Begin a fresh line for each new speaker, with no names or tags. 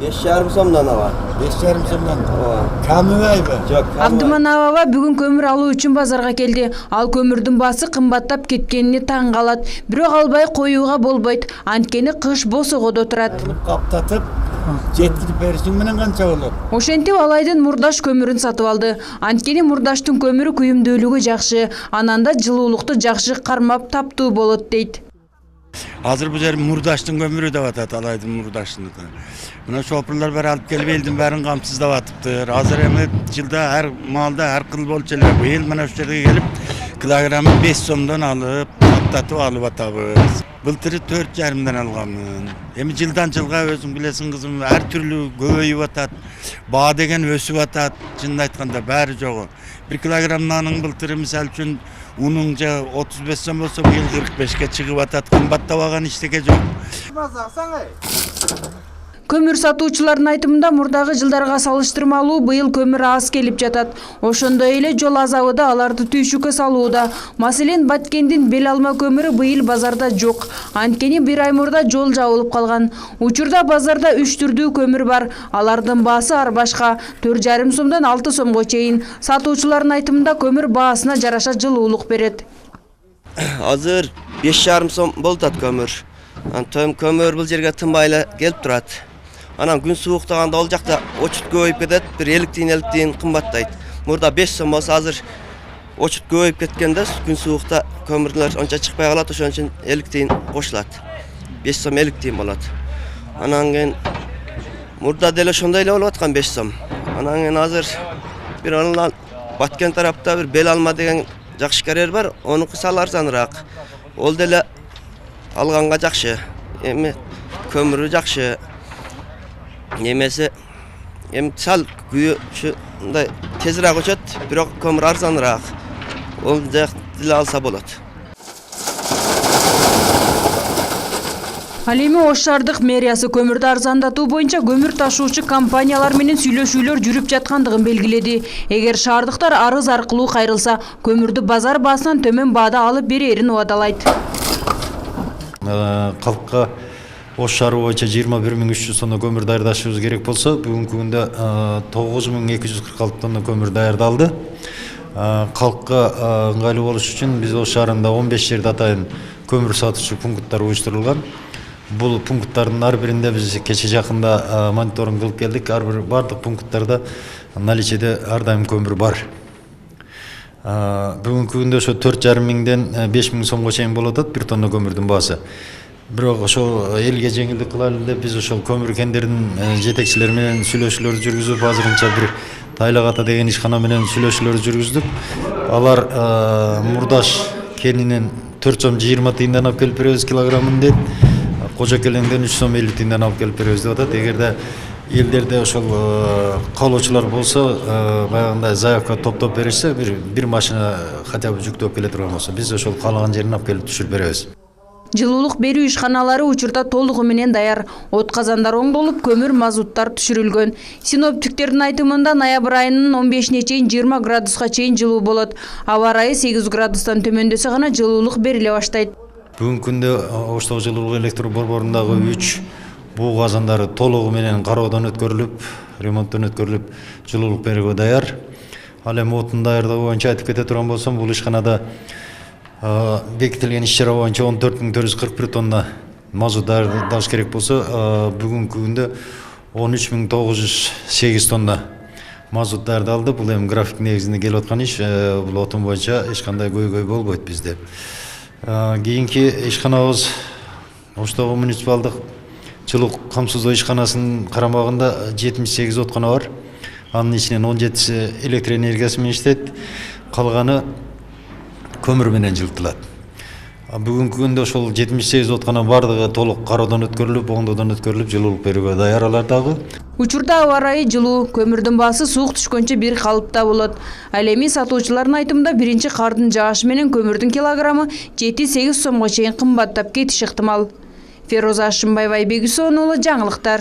5,5 сомдон алат.
5,5 сомдон. Камыбайбы?
Жок.
Абдыман Абаба бүгүн көмүр алуу үчүн базарга келди. Ал көмүрдүн баасы кымбаттап кеткенине таң калат. Бирок албай коюуга болбойт. Анткени кыш босогодо турат.
Каптатып, жеткирип беришиң менен канча болот?
Ошентип Алайдын мурдаш көмүрүн сатып алды. Анткени мурдаштын көмүрү күйүмдүүлүгү жакшы, ананда жылуулукту жакшы кармап таптуу болот дейт.
Азыр бу жер мурдаштын көмүрү деп атат, Алайдын мурдаштын. Мына шопурлар баары алып келип элдин баарын камсыздап атыптыр. Азыр эми жылда ар маалда ар кыл болчу эле. Быйыл мына ушул жерге келип килограммы 5 сомдон алып, таптатып алып атабыз. Былтыры 4,5 алганмын. Эми жылдан жылга өзүң билесиң кызым, ар түрлүү көбөйүп атат. Баа деген өсүп атат. Чынын айтканда баары жогу. 1 килограмм нанын былтыры мисалы үчүн унуң 35 сом болсо, быйыл 45ке чыгып атат. Кымбаттабаган эчтеке жок.
Көмүр сатуучулардын айтымында мурдагы жылдарга салыштырмалуу быйыл көмүр аз келип жатат. Ошондой эле жол азабы да аларды түйшүккө салууда. Маселен, Баткендин бел алма көмүрү быйыл базарда жок. Анткени бир ай мурда жол жабылып калган. Учурда базарда 3 түрдүү көмүр бар. Алардын баасы ар башка 4,5 сомдон 6 сомго чейин. Сатуучулардын айтымында көмүр баасына жараша жылуулук берет.
Азыр 5,5 сом болот көмүр. Көмүр бул жерге тынбай эле келип турат. Анан күн сууктаганда ол жакта очут көбөйүп кетет, бир 50 тиын кымбаттайт. Мурда 5 сом болсо, азыр очут көбөйүп кеткенде күн суукта көмүрлөр онча чыкпай калат, ошон үчүн 50 тиын кошулат. 5 сом 50 тиын болот. Анан кийин мурда деле ошондой эле болуп аткан 5 сом. Анан кийин азыр бир Баткен тарапта бир бел алма деген жакшы карьер бар, онуку сал арзаныраак. Ол деле алганга жакшы. Эми көмүрү жакшы. Немесе сал күйі ушундай тезирээк өчөт, бирок көмүр арзаныраак. Ол деле алса болот.
Ал эми Ош шаардык мэриясы көмүрдү арзандатуу боюнча көмүр ташуучу компаниялар менен сүйлөшүүлөр жүрүп жаткандыгын белгиледи. Эгер шаардыктар арыз аркылуу кайрылса, көмүрдү базар баасынан төмөн баада алып берерин убадалайт.
Калкка Ош шаары боюнча 21.300 тонна көмүр даярдашыбыз керек болсо, бүгүнкү күндө 9.246 тонна көмүр даярдалды. Калкка ыңгайлуу болуш үчүн биз Ош шаарында 15 жерде атайын көмүр сатуучу пункттар уюштурулган. Бул пункттардын ар биринде биз кече жакында мониторинг кылып келдик. Ар бир бардык пункттарда наличиеде ар дайым көмүр бар. Бүгүнкү күндө ошо 4,5 миңден 5 миң сомго чейин болот бир тонна көмүрдүн баасы. Бирок ошол элге жеңилдик кылалы деп биз ошол көмүр кендердин жетекчилери менен сүйлөшүүлөрдү жүргүзүп, азырынча бир Тайлак-Ата деген ишкана менен сүйлөшүүлөрдү жүргүздүк. Алар мурдаш кенинен 4 сом 20 тыйындан алып келип беребиз килограммын дейт. Кожо келеңден 3 сом 50 тыйындан алып келип беребиз деп атат. Эгерде элдерде ошол каалоочулар болсо, баягындай заявка топтоп беришсе, бир машина хотя бы жүктөп келе турган болсо, биз ошол каалаган жерине алып келип түшүрүп беребиз.
Жылуулук берүү ишканалары учурда толугу менен даяр. От казандар оңдолуп, көмүр мазуттар түшүрүлгөн. Синоптиктердин айтымында ноябрь айынын 15-не чейин 20 градуска чейин жылуу болот. Аба ырайы 8 градустан төмөндөсө гана жылуулук бериле баштайт.
Бүгүнкү күндө Оштогу жылуулук электр борборундагы 3 буу казандары толугу менен кароодон өткөрүлүп, ремонттон өткөрүлүп, жылуулук берүүгө даяр. Ал эми отун даярдоо боюнча айтып кете турган болсом, бул ишканада бекитилген иш-чара боюнча 14.441 тонна мазут даярдаш керек болсо, бүгүнкү күндө 13.908 тонна мазут даярдалды. Бул эми график негизинде келип аткан иш, бул отун боюнча эч кандай көйгөй болбойт бизде. Кийинки ишканабыз Оштогу муниципалдык жылуулук камсыздоо ишканасынын карамагында 78 откана бар. Анын ичинен 17си электр энергиясы менен иштейт, калганы көмүр менен жылытылат. Бүгүнкү күндө ошол 78 откана бардыгы толук кароодон өткөрүлүп, оңдоодон өткөрүлүп, жылуулук берүүгө даяр алар дагы.
Учурда аба ырайы жылуу, көмүрдүн баасы суук түшкөнчө бир калыпта болот. Ал эми сатуучулардын айтымында биринчи кардын жаашы менен көмүрдүн килограммы 7-8 сомго чейин кымбаттап кетиши ыктымал. Фероза Ашымбаева, Айбек Үсөнұлы, жаңылыктар.